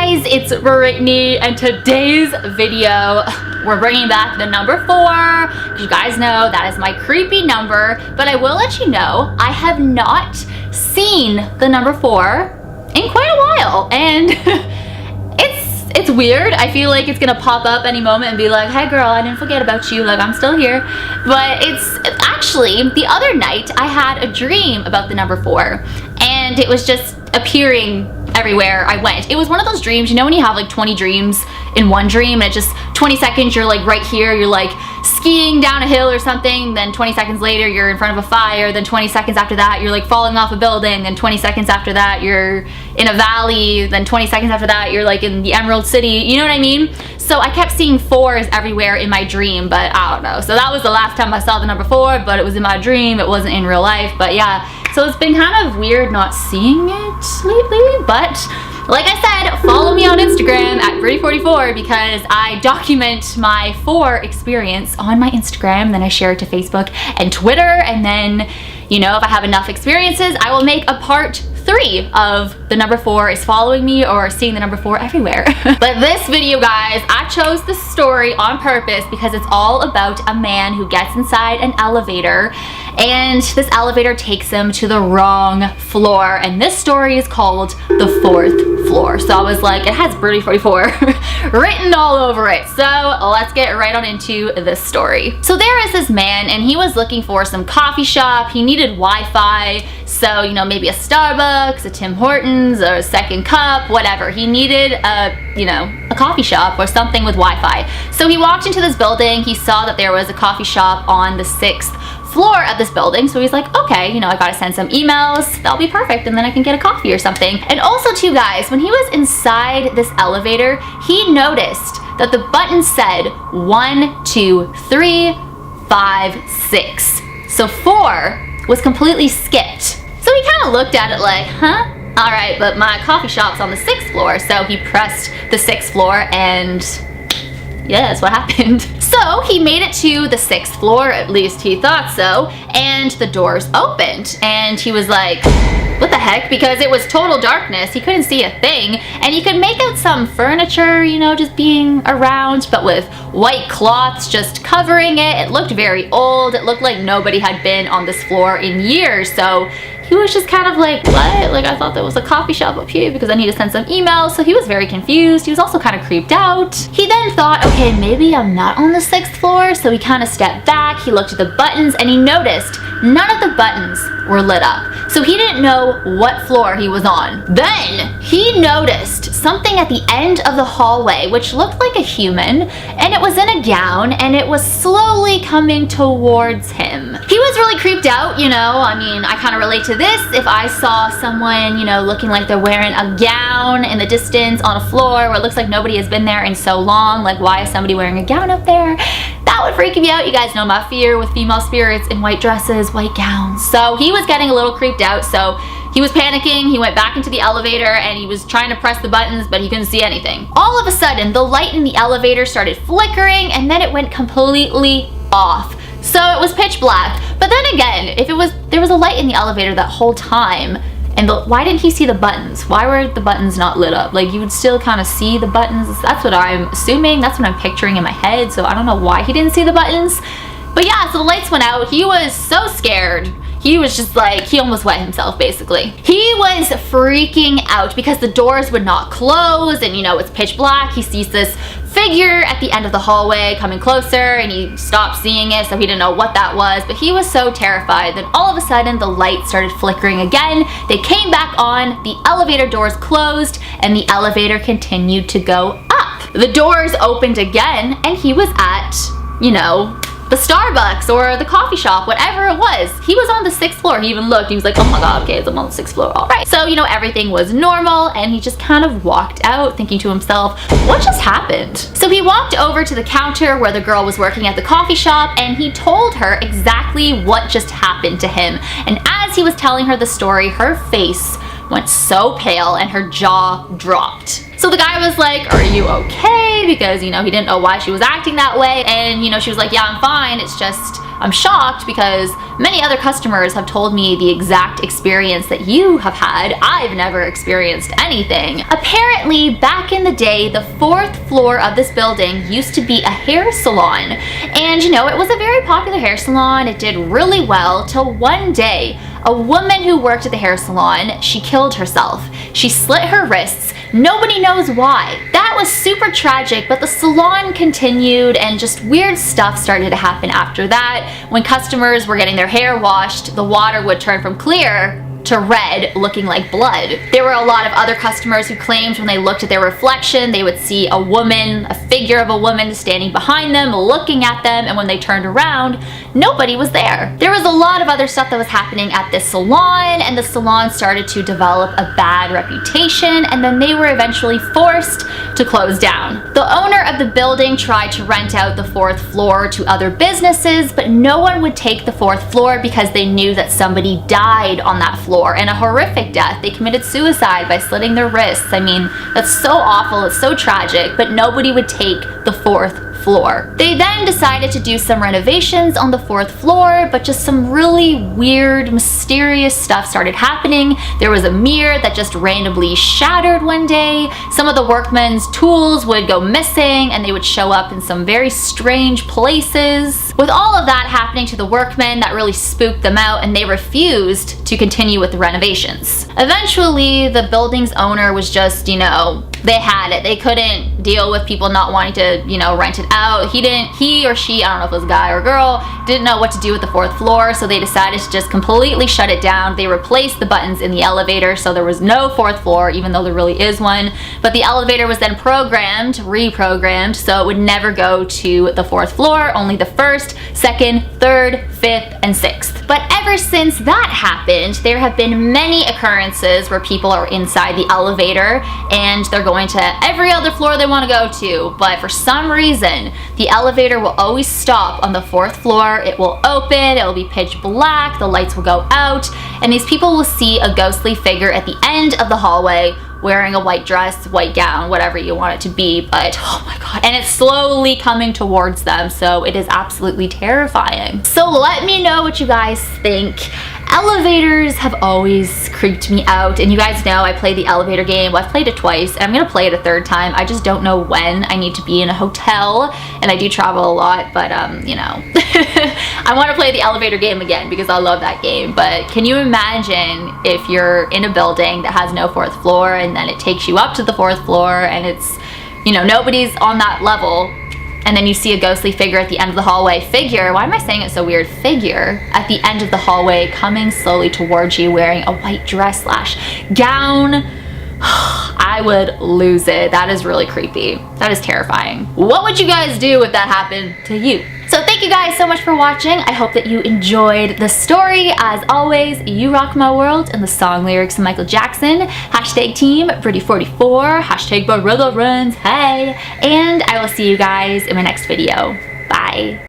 guys, it's Brittany, and today's video, we're bringing back the number 4. You guys know that is my creepy number, but I will let you know, I have not seen the number 4 in quite a while, and it's weird. I feel like it's gonna pop up any moment and be like, hey girl, I didn't forget about you, like I'm still here. But it's actually, the other night I had a dream about the number 4, and it was just appearing everywhere I went. It was one of those dreams, you know when you have like 20 dreams in one dream, and it just 20 seconds you're like right here, you're like skiing down a hill or something, then 20 seconds later you're in front of a fire, then 20 seconds after that you're like falling off a building, then 20 seconds after that you're in a valley, then 20 seconds after that you're like in the Emerald City, you know what I mean? So I kept seeing 4s everywhere in my dream, but I don't know. So that was the last time I saw the number 4, but it was in my dream, it wasn't in real life. But yeah, so it's been kind of weird not seeing it lately, but like I said, follow me on Instagram at Brittany44 because I document my 4 experience on my Instagram, then I share it to Facebook and Twitter, and then, you know, if I have enough experiences, I will make a part 3 of the number 4 is following me or seeing the number 4 everywhere. But this video, guys, I chose this story on purpose because it's all about a man who gets inside an elevator and this elevator takes him to the wrong floor, and this story is called The 4th Floor. So I was like, it has Brittany44 written all over it. So let's get right on into this story. So there is this man, and he was looking for some coffee shop. He needed Wi-Fi, so you know, maybe a Starbucks, a Tim Hortons, or a Second Cup, whatever. He needed a coffee shop or something with Wi-Fi. So he walked into this building. He saw that there was a coffee shop on the 6th floor of this building, so he's like, okay, you know, I gotta send some emails, that'll be perfect, and then I can get a coffee or something. And also too, guys, when he was inside this elevator, he noticed that the button said 1, 2, 3, 5, 6. So 4 was completely skipped. So he kind of looked at it like, huh? All right, but my coffee shop's on the 6th floor. So he pressed the 6th floor, and yeah, that's what happened. So he made it to the 6th floor, at least he thought so, and the doors opened, and he was like, what the heck? Because it was total darkness, he couldn't see a thing, and he could make out some furniture, you know, just being around, but with white cloths just covering it. It looked very old. It looked like nobody had been on this floor in years, so he was just kind of like, what? Like, I thought there was a coffee shop up here because I need to send some emails. So he was very confused. He was also kind of creeped out. He then thought, okay, maybe I'm not on the 6th floor. So he kind of stepped back. He looked at the buttons and he noticed none of the buttons were lit up. So he didn't know what floor he was on. Then he noticed something at the end of the hallway, which looked like a human, and it was in a gown, and it was slowly coming towards him. He was really creeped out, you know. I mean, I kind of relate to this. If I saw someone, you know, looking like they're wearing a gown in the distance on a floor where it looks like nobody has been there in so long, like why is somebody wearing a gown up there? That would freak me out. You guys know my fear with female spirits in white dresses, white gowns. So he was getting a little creeped out, so he was panicking. He went back into the elevator and he was trying to press the buttons, but he couldn't see anything. All of a sudden, the light in the elevator started flickering, and then it went completely off. So it was pitch black. But then again, if there was a light in the elevator that whole time, and why didn't he see the buttons? Why were the buttons not lit up? Like, you would still kind of see the buttons. That's what I'm assuming. That's what I'm picturing in my head. So I don't know why he didn't see the buttons. But yeah, so the lights went out. He was so scared. He was just like, he almost wet himself, basically. He was freaking out because the doors would not close, and you know, it's pitch black. He sees this figure at the end of the hallway coming closer, and he stopped seeing it, so he didn't know what that was, but he was so terrified. Then all of a sudden, the light started flickering again. They came back on, the elevator doors closed, and the elevator continued to go up. The doors opened again, and he was at, you know, the Starbucks or the coffee shop, whatever it was. He was on the 6th floor. He even looked. He was like, oh my god, okay, I'm on the 6th floor. All right. So, you know, everything was normal, and he just kind of walked out thinking to himself, what just happened? So he walked over to the counter where the girl was working at the coffee shop, and he told her exactly what just happened to him. And as he was telling her the story, her face went so pale and her jaw dropped. So the guy was like, are you okay? Because, you know, he didn't know why she was acting that way. And, you know, she was like, yeah, I'm fine. It's just, I'm shocked because many other customers have told me the exact experience that you have had. I've never experienced anything. Apparently, back in the day, the 4th floor of this building used to be a hair salon. And you know, it was a very popular hair salon. It did really well till one day, a woman who worked at the hair salon, she killed herself. She slit her wrists. Nobody knows why. That was super tragic, but the salon continued and just weird stuff started to happen after that. When customers were getting their hair washed, the water would turn from clear to red, looking like blood. There were a lot of other customers who claimed when they looked at their reflection, they would see a woman, a figure of a woman standing behind them, looking at them, and when they turned around, nobody was there. There was a lot of other stuff that was happening at this salon, and the salon started to develop a bad reputation, and then they were eventually forced to close down. The owner of the building tried to rent out the 4th floor to other businesses, but no one would take the 4th floor because they knew that somebody died on that floor, and a horrific death. They committed suicide by slitting their wrists. I mean, that's so awful, it's so tragic, but nobody would take the 4th floor. They then decided to do some renovations on the 4th floor, but just some really weird, mysterious stuff started happening. There was a mirror that just randomly shattered one day. Some of the workmen's tools would go missing and they would show up in some very strange places. With all of that happening to the workmen, that really spooked them out and they refused to continue with the renovations. Eventually, the building's owner was just, you know, they had it. They couldn't deal with people not wanting to, you know, rent it out. He or she, I don't know if it was a guy or a girl, didn't know what to do with the 4th floor, so they decided to just completely shut it down. They replaced the buttons in the elevator, so there was no 4th floor, even though there really is one. But the elevator was then reprogrammed, so it would never go to the 4th floor, only the 1st, 2nd, 3rd, 5th, and 6th. But ever since that happened, there have been many occurrences where people are inside the elevator and they're going to every other floor they want to go to, but for some reason, the elevator will always stop on the 4th floor. It will open, it will be pitch black, the lights will go out, and these people will see a ghostly figure at the end of the hallway wearing a white dress, white gown, whatever you want it to be, but oh my god. And it's slowly coming towards them, so it is absolutely terrifying. So let me know what you guys think. Elevators have always creeped me out, and you guys know I play the elevator game. Well, I've played it twice, and I'm gonna play it a 3rd time. I just don't know when. I need to be in a hotel, and I do travel a lot, but you know. I want to play the elevator game again because I love that game, but can you imagine if you're in a building that has no 4th floor and then it takes you up to the 4th floor and it's, you know, nobody's on that level, and then you see a ghostly figure at the end of the hallway. Why am I saying it so weird? Figure at the end of the hallway coming slowly towards you wearing a white dress / gown. I would lose it. That is really creepy. That is terrifying. What would you guys do if that happened to you? So thank you guys so much for watching. I hope that you enjoyed the story. As always, you rock my world, and the song lyrics of Michael Jackson. Hashtag team Pretty44, hashtag Barilla Runs, hey. And I will see you guys in my next video. Bye.